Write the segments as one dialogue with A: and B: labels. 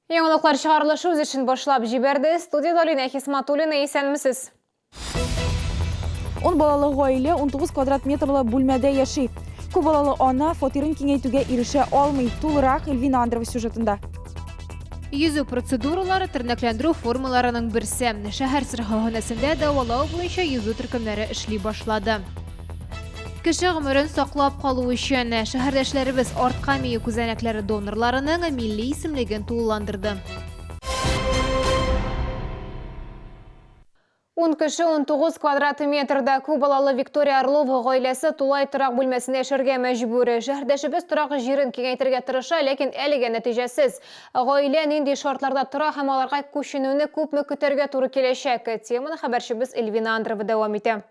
A: Яңалыклар чыгарылышы үз ишин башлап җибәрде. Студияда Алина Хисматуллина, исәнмесез?
B: 10 балалы гаилә 19 квадрат метрлы бүлмәдә яши. Күп балалы ана фатирын киңәйтүгә ирешә алмый. Тулырак Эльвина Андрова сюжетында.
A: Йөзү процедуралары тернәкләндерү формаларының берсе. Шәһәр сырхаһанәсендә дәвалау буенча йөзү төркемнәре эшли башлады. Кеше гомерен саклап калу өчен шәһәрдәшләребез артка мию күзәнәкләре донорларының милли исемлеген тулыландырды. 10 кеше 19 квадрат метрда күп балалы Виктория Орлова гаиләсе тулай торак бүлмәсендә яшәргә мәҗбүр. Шәһәрдәшебез торак җирен киңәйтергә тырыша, ләкин әлегә нәтиҗәсез. Гаилә нинди шартларда тора һәм аларга күченүне күпме көтәргә туры киләчәк? Теманы хәбәрчебез Эльвина Андрова дәвам итә.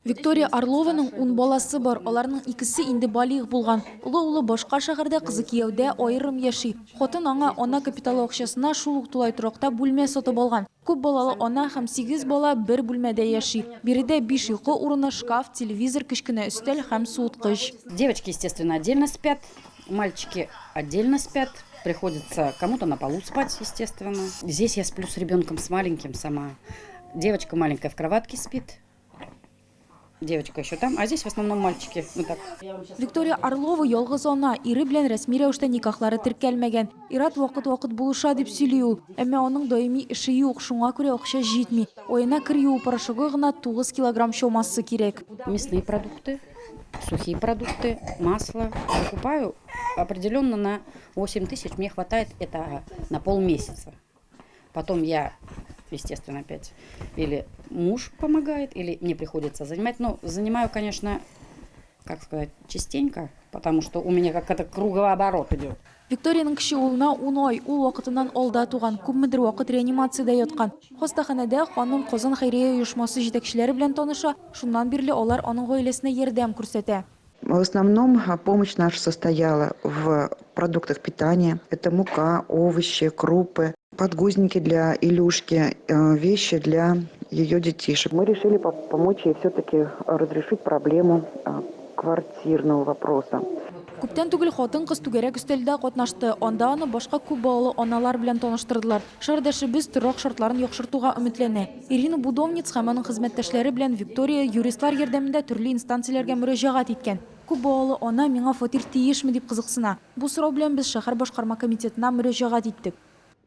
B: Виктория Орлованың 10 баласы бар, аларның икесе инде балигъ булган. Улы башка шәһәрдә, кызы кияүдә аерым яши. Хатын аңа ана капиталы акчасына шул ук тулай торакта бүлмә сатып алган. Күп балалы ана һәм 8 бала бер бүлмәдә яши. Биредә 5 йокы урыны, шкаф, телевизор, кечкенә өстәл һәм суыткыч.
C: Девочки, естественно, отдельно спят, мальчики отдельно спят. Приходится кому-то на полу спать, естественно. Здесь я сплю с ребенком, с маленьким сама. Девочка маленькая в кроватке спит. Девочка еще там, а здесь в основном мальчики. Вот так.
B: Виктория Орлова ялгыз ана, ире белән рәсми рәвештә никахлары теркәлмәгән. Ират вакыт булыша дип сөйли ул. Әмма аның даими эше юк, шуңа күрә акча җитми. Аена кер юу порошогы гына 9 килограмм чамасы кирәк.
C: Мясные продукты, сухие продукты, масло. Покупаю определенно на 8 тысяч. Мне хватает это на полмесяца. Потом я, естественно, опять или муж помогает, или мне приходится занимать. Но занимаю, конечно, как сказать, частенько, потому что у меня как-то кругооборот идет.
B: Викторияның кеше улына 10 ай, ул вакытыннан алда туган, күпмедер вакыт реанимациядә яткан. Хастаханәдә ханым Казан хәйрия оешмасы җитәкчеләре белән таныша, шуннан бирле алар аның гаиләсенә ярдәм күрсәтә.
D: В основном помощь наша состояла в продуктах питания. Это мука, овощи, крупы, подгузники для Илюшки, вещи для ее детишек. Мы решили помочь ей все-таки разрешить проблему квартирного вопроса.
B: Күптән түгел хатын кыз түгәрәк өстәлдә катнашты. Анда аны башка күп балалы аналар белән таныштырдылар. Шәһәрдәшебез торак шартларын яхшыртуга өметләнә. Ирина Будовниц һәм аның хезмәттәшләре белән Виктория юристлар ярдәмендә төрле инстанцияләргә мөрәҗәгать иткән. Күп балалы ана миңа фатир тиешме дип кызыксына. Бу сорау белән без шәһәр башкарма комитетына мөрәҗәгать иттек.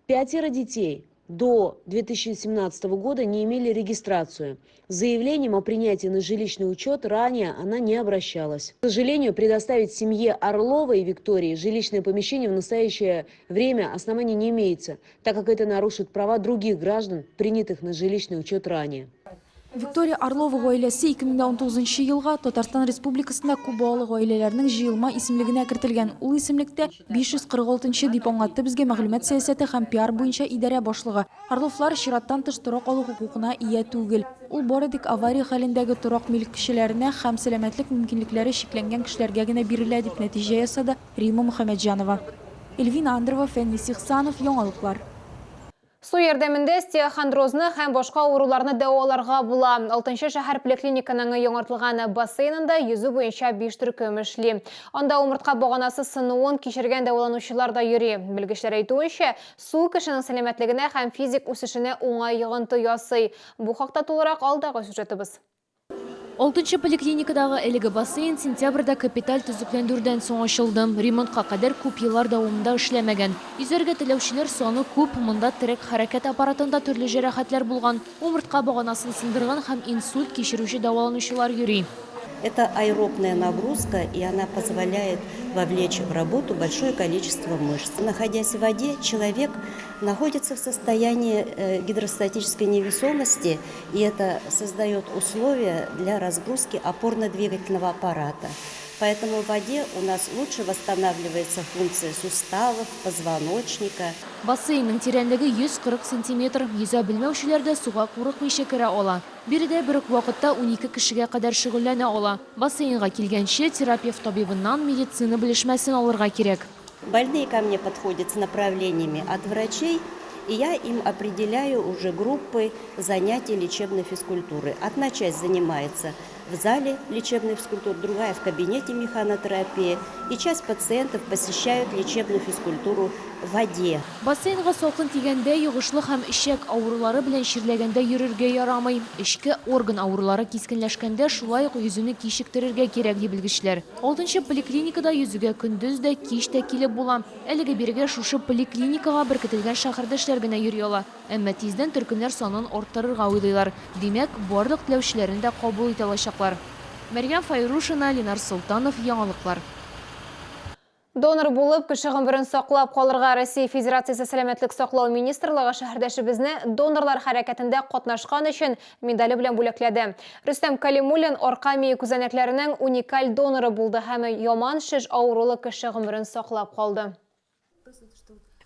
E: 5 детей до 2017 года не имели регистрацию. С заявлением о принятии на жилищный учет ранее она не обращалась. К сожалению, предоставить семье Орловой и Виктории жилищное помещение в настоящее время оснований не имеется, так как это нарушит права других граждан, принятых на жилищный учет ранее.
B: Виктория Орлова гаиләсе 2019 елга Татарстан Республикасында күп балалы гаиләләрнең җыелма исемлегенә кертелгән. Ул исемлектә 546 дип аңлатты безгә мәгълүмат сәясәте һәм пиар буенча идарә башлыгы. Орловлар чираттан тыш торак алу хукукына ия түгел. Ул бары тик авария хәлендәге торак милек кешеләренә һәм сәламәтлек мөмкинлекләре шикләнгән кешеләргә генә бирелә дип нәтиҗә ясады Рима Мөхәммәтҗанова. Эльвина Андрова, Фәнис Ихсанов, Яңалыклар.
A: Су ярдәмендә остеохондрозны һәм башка авыруларны дәваларга була. 6-нчы шәһәр поликлиниканың яңартылган бассейнында йөзү буенча 5 төркем эшли. Анда умыртка баганасы сынуын кичергән дәваланучылар да йөри. Белгечләр әйтүенчә, су кешенең сәламәтлегенә һәм физик үсешенә уңай йогынты ясый. Бу хакта тулырак алдагы сюжетыбыз.
F: 6-нчы поликлиникадагы әлеге бассейн сентябрьдә капиталь төзекләндерүдән соң ачылды. Ремонтка кадәр күп еллар дәвамында эшләмәгән. Йөзәргә теләүчеләр саны күп, монда терәк хәрәкәт аппаратында төрле җәрәхәтләр булган, умыртка баганасын сындырган һәм инсульт кичерүче дәваланучылар йөри.
G: Это аэробная нагрузка, и она позволяет вовлечь в работу большое количество мышц. Находясь в воде, человек находится в состоянии гидростатической невесомости, и это создает условия для разгрузки опорно-двигательного аппарата. Поэтому в воде у нас лучше восстанавливается функция суставов, позвоночника.
F: Бассейнның тирәнлеге 140 см, йөзә белмәүчеләр дә суга курыкмыйча керә ала. Биредә бер үк вакытта 12 кешегә кадәр шөгыльләнә ала. Бассейнга килгәнче терапевт табибыннан медицина белешмәсен алырга кирәк.
G: Больные ко мне подходят с направлениями от врачей, и я им определяю уже группы занятий лечебной физкультуры. Одна часть занимается в зале лечебной физкультуры, другая в кабинете механотерапии. И часть пациентов посещают лечебную физкультуру в воде.
F: Бассейнға соқын тигәндә йогышлы һәм ишәк авырулары белән ширләгәндә йөрергә ярамый. Эчке орган авырулары кискенләшкәндә шулай ук йөзүне кичектерергә кирәк ди белгечләр. 6-нчы поликлиникада yüзүгә көндез дә, кич тә килеп була. Әлеге бирегә шушы поликлиникага беркетелгән шәһәрдәшләр генә йөри ала. Әмма тиздән төркемнәр санын арттырырга уйлыйлар. Димәк, барлык теләүчеләрен дә кабул итә алачаклар. Мәрьям Файрушина, Ленар Султанов, яңалыклар.
A: Донор булып, кеше гомерен саклап калырга Россия Федерациясе сәламәтлек саклау министрлыгы шәһәрдәшебезне донорлар хәрәкәтендә катнашкан өчен медале белән бүләкләде. Рөстәм Калимуллин арка мие күзәнәкләренең уникаль доноры булды һәм яман шеш авырулы кеше гомерен саклап калды.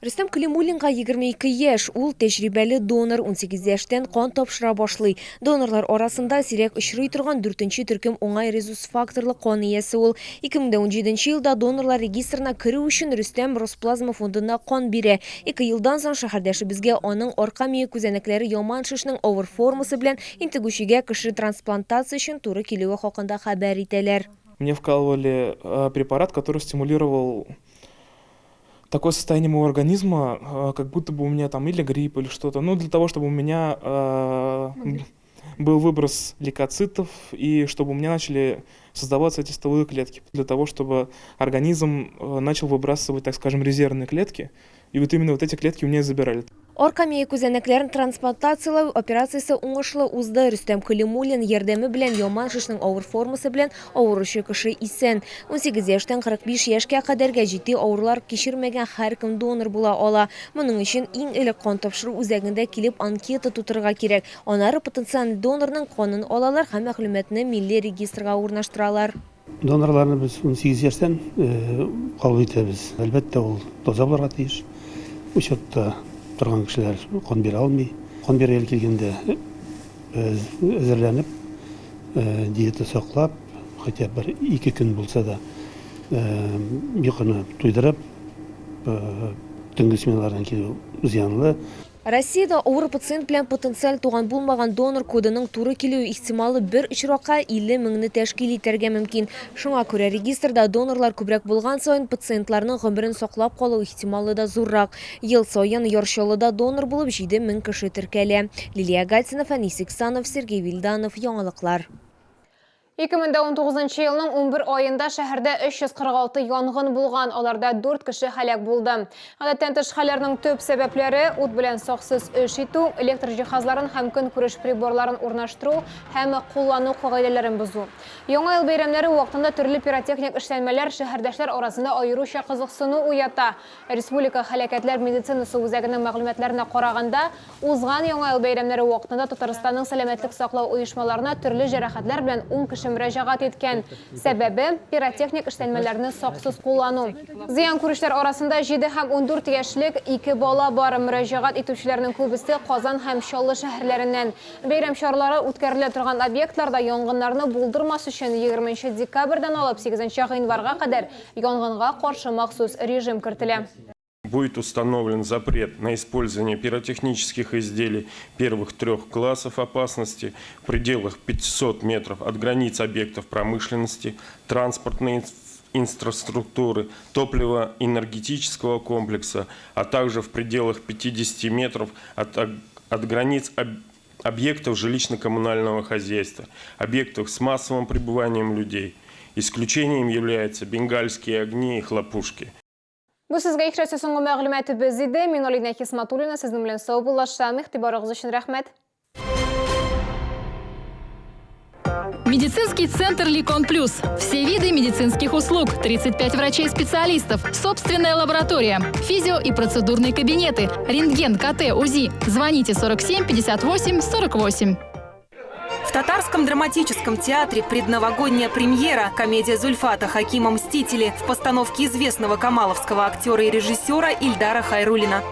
H: Рөстәм Калимуллинга 22 яшь, ул тәҗрибәле донор, 18 яшьтән кан тапшыра башлый. Донорлар арасында сирәк очрый торган 4-нче төркем уңай резус факторлы кан иясе ул. 2017 елда донорлар регистрына керү өчен Рөстәм Росплазма фондына кан бирә. 2 елдан соң шәһәрдәшебезгә аның арка мие күзәнәкләре яман шешнең авыр формасы белән интегүчегә кеше трансплантация өчен туры килүе хакында хәбәр итәләр.
I: Мне вкалывали препарат, который стимулировал такое состояние моего организма, как будто бы у меня там или грипп, или что-то. Ну, для того, чтобы у меня был выброс лейкоцитов, и чтобы у меня начали создаваться эти стволовые клетки. Для того, чтобы организм начал выбрасывать, так скажем, резервные клетки. И вот именно вот эти клетки у меня забирали.
H: Арка мие күзәнәкләрен трансплантациялау операциясы уңышлы узды. Рөстәм Калимуллин ярдәме белән яман шешнең авыр формасы белән авыручы кеше исән. 18 яшьтән 45 яшькә кадәргә җитди авырулар кичермәгән һәркем донор була ала. Моның өчен иң элек кан тапшыру үзәгендә килеп анкета тутырырга кирәк. Аннары потенциаль донорның канын алалар һәм мәгълүматны милли регистрга урнаштыралар.
J: Донорларны без 18 яшьтән кабул итәбез. Әлбәттә, ул таза булырга тиеш. Учетта торган кешеләр кан бирә алмый. Кан бирергә килгәндә әзерләнеп, диета саклап, хотя бер 2 көн булса да, йокыны туйдырып, төнге сменалардан килү зыянлы.
H: Россиядә авыр пациент белән потенциаль туган булмаган донор кодының туры килү ихтималы бер очракка 50 меңне тәшкил итәргә мөмкин. Шуңа күрә регистрда донорлар күбрәк булган саен пациентларның гомерен саклап калу ихтималы да зуррак. Ел саен Яршалыда донор булып 7 мең кеше теркәлә. Лилия Гальцина, Фанис Иксанов, Сергей Вильданов, яңалыклар.
A: 2019 елның 11 айында шәһәрдә 346 янгын булган, аларда 4 кеше һәлак булды. Гадәттән тыш хәлләрнең төп сәбәпләре ут белән саксыз эш итү, электр җиһазларын һәм көн күреш приборларын урнаштыру һәм куллану кагыйдәләрен бозу. Яңа ел бәйрәмнәре вакытында төрле пиротехник эшләнмәләр шәһәрдәшләр арасында аеруча кызыксыну уята. Республика һәлакәтләр медицинасы үзәгенең мәгълүматларына караганда, узган яңа ел бәйрәмнәре вакытында Татарстанның сәламәтлек саклау оешмаларына төрле җәрәхәтләр белән 10 кеше мөрәҗәгать иткән. Сәбәбе пиротехник эшләнмәләрне саксыз куллану. Зыян күрешләр арасында 7 һәм 14 яшьлек 2 бала бар. Мөрәҗәгать итүчеләрнең күбесе Казан һәм Чаллы шәһәрләреннән. Бәйрәм чаралары үткәрелә торган объектларда янгыннарны булдырмас өчен 20 декабрьдән алып 8 гыйнварга кадәр янгынга каршы махсус режим кертелә.
K: Будет установлен запрет на использование пиротехнических изделий первых 3 классов опасности в пределах 500 метров от границ объектов промышленности, транспортной инфраструктуры, топливо-энергетического комплекса, а также в пределах 50 метров от границ объектов жилищно-коммунального хозяйства, объектов с массовым пребыванием людей. Исключением являются бенгальские огни и хлопушки.
A: Бу сезгә ихрәсе соңгы мәгълүматыбыз иде. Мин Алина Хисматуллина, сезнең белән сау булышам. Игътибарыгыз өчен рәхмәт.
L: Медицинский центр Ликон Плюс. Все виды медицинских услуг. 35 врачей-специалистов. Собственная лаборатория. Физио- и процедурные кабинеты. Рентген, КТ, УЗИ. Звоните 47 58 48.
M: В Татарском драматическом театре предновогодняя премьера. Комедия Зульфата Хакима «Мстители» в постановке известного камаловского актера и режиссера Ильдара Хайруллина.